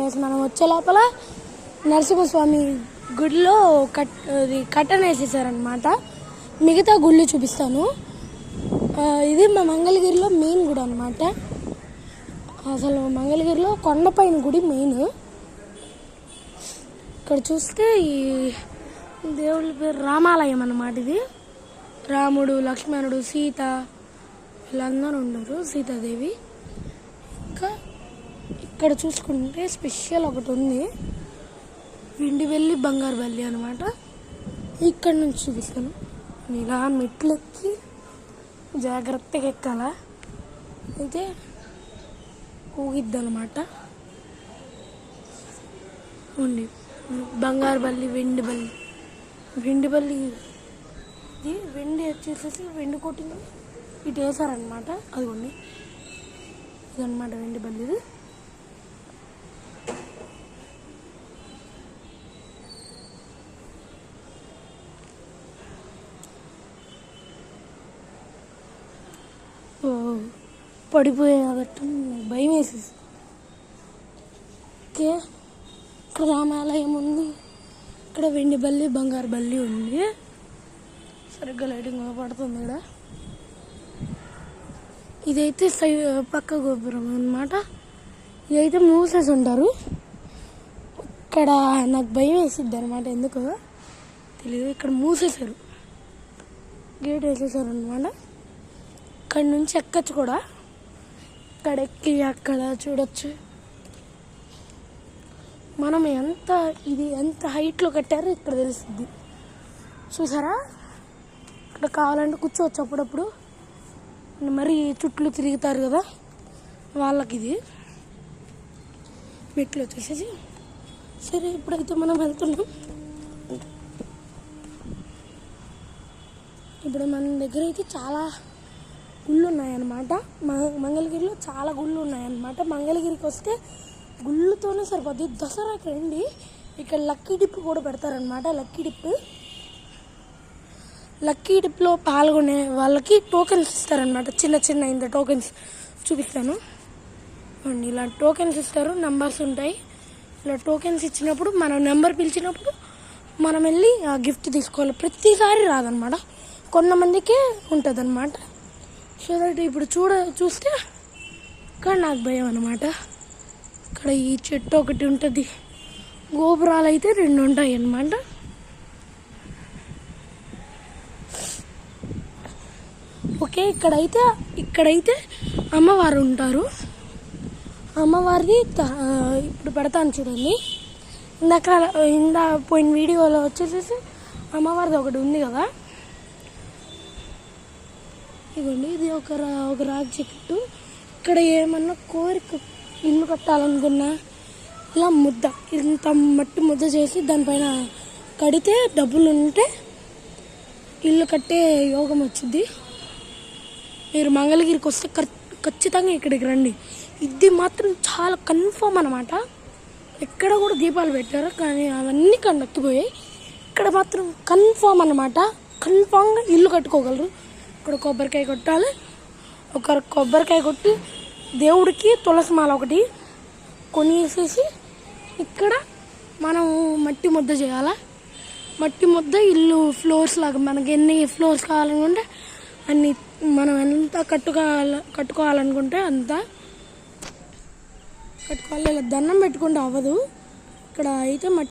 Guys. మనం వచ్చే లోపల నరసింహస్వామి గుడిలో కట్టన వేసేసారనమాట. మిగతా గుళ్ళు చూపిస్తాను. ఇది మా మంగళగిరిలో మెయిన్ గుడి అనమాట. అసలు మంగళగిరిలో కొండపైన గుడి మెయిన్. ఇక్కడ చూస్తే ఈ దేవుళ్ళ పేరు రామాలయం అన్నమాట. ఇది రాముడు, లక్ష్మణుడు, సీత వీళ్ళందరూ ఉండరు, సీతాదేవి. ఇంకా ఇక్కడ చూసుకుంటే స్పెషల్ ఒకటి ఉంది, వెండిబెల్లి బంగారు బల్లి అనమాట. ఇక్కడ నుంచి చూపిస్తాను. ఇలా మెట్లు ఎక్కి జాగ్రత్తగా ఎక్కాల, అయితే ఊగిద్ది అనమాట. ఉండి బంగారు బల్లి, వెండి బల్లి. వెండి బల్లి ఇది వెండి వచ్చేసేసి వెండి కొట్టింది ఇటు వేసారనమాట. అదిగోండి, ఇదనమాట వెండి బల్లి. ఇది పడిపోయేదట్టు భయం వేసేసి. ఓకే, ఇక్కడ రామాలయం ఉంది, ఇక్కడ వెండి బల్లి, బంగారు బల్లి ఉంది. సరిగ్గా లైటింగ్ పడుతుంది ఇక్కడ. ఇదైతే పక్క గోపురం అన్నమాట. ఇదైతే మూసేసి ఉంటారు. ఇక్కడ నాకు భయం వేసిద్ది అనమాట, ఎందుకో తెలియదు. ఇక్కడ మూసేశారు, గేట్ వేసేసారు అనమాట. ఇక్కడ నుంచి ఎక్కచ్చు కూడా. ఇక్కడ ఎక్కి అక్కడ చూడొచ్చు మనం ఎంత హైట్లో కట్టారో ఇక్కడ తెలుస్తుంది. చూసారా, ఇక్కడ కావాలంటే కూర్చోవచ్చు అప్పుడప్పుడు. మరి చుట్లు తిరుగుతారు కదా వాళ్ళకి ఇది మెట్లు వచ్చేసేసి. సరే, ఇప్పుడైతే మనం వెళ్తున్నాం. ఇప్పుడు మన దగ్గర అయితే చాలా గుళ్ళు ఉన్నాయన్నమాట. మంగళగిరిలో చాలా గుళ్ళు ఉన్నాయన్నమాట. మంగళగిరికి వస్తే గుళ్ళతోనే సరిపోద్ది. దసరాకి రండి, ఇక్కడ లక్కీ డిప్ కూడా పెడతారనమాట. లక్కీ డిప్లో పాల్గొనే వాళ్ళకి టోకెన్స్ ఇస్తారనమాట. చిన్న ఇంత టోకెన్స్ చూపిస్తాను. ఇలా టోకెన్స్ ఇస్తారు, నెంబర్స్ ఉంటాయి. ఇలా టోకెన్స్ ఇచ్చినప్పుడు మనం నెంబర్ పిలిచినప్పుడు మనం వెళ్ళి ఆ గిఫ్ట్ తీసుకోవాలి. ప్రతిసారి రాదనమాట, కొంతమందికే ఉంటుంది అనమాట. సో దట్ ఇప్పుడు చూస్తే ఇక్కడ నాకు భయం అనమాట. ఇక్కడ ఈ చెట్టు ఒకటి ఉంటుంది, గోపురాలు అయితే 2 ఉంటాయి అన్నమాట. ఓకే, ఇక్కడైతే అమ్మవారు ఉంటారు. అమ్మవారిది ఇప్పుడు పెడతాను చూడండి. పోయిన వీడియోలో వచ్చేసేసి అమ్మవారిది ఒకటి ఉంది కదా, ఇదిగోండి. ఇది ఒక రాగి చెట్టు. ఇక్కడ ఏమన్నా కోరిక ఇల్లు కట్టాలనుకున్నా ఇలా ఇంత మట్టి ముద్ద చేసి దానిపైన కడితే డబ్బులు ఉంటే ఇల్లు కట్టే యోగం వచ్చింది. మీరు మంగళగిరికి వస్తే ఖచ్చితంగా ఇక్కడికి రండి. ఇది మాత్రం చాలా కన్ఫర్మ్ అనమాట. ఎక్కడ కూడా దీపాలు పెట్టారు కానీ అవన్నీ కండక్కిపోయాయి. ఇక్కడ మాత్రం కన్ఫర్మ్ అనమాట. కన్ఫామ్గా ఇల్లు కట్టుకోగలరు. ఇక్కడ కొబ్బరికాయ కొట్టాలి. కొబ్బరికాయ కొట్టి దేవుడికి తులసి మాల ఒకటి కొనేసేసి ఇక్కడ మనం మట్టి ముద్ద చేయాలి. మట్టి ముద్ద ఇల్లు ఫ్లోర్స్ లాగా మనకి ఎన్ని ఫ్లోర్స్ కావాలనుకుంటే అన్ని, మనం ఎంత కట్టుకోవాలనుకుంటే అంత కట్టుకోవాలి. ఇలా దండం పెట్టుకుంటే అవ్వదు. ఇక్కడ అయితే మట్టి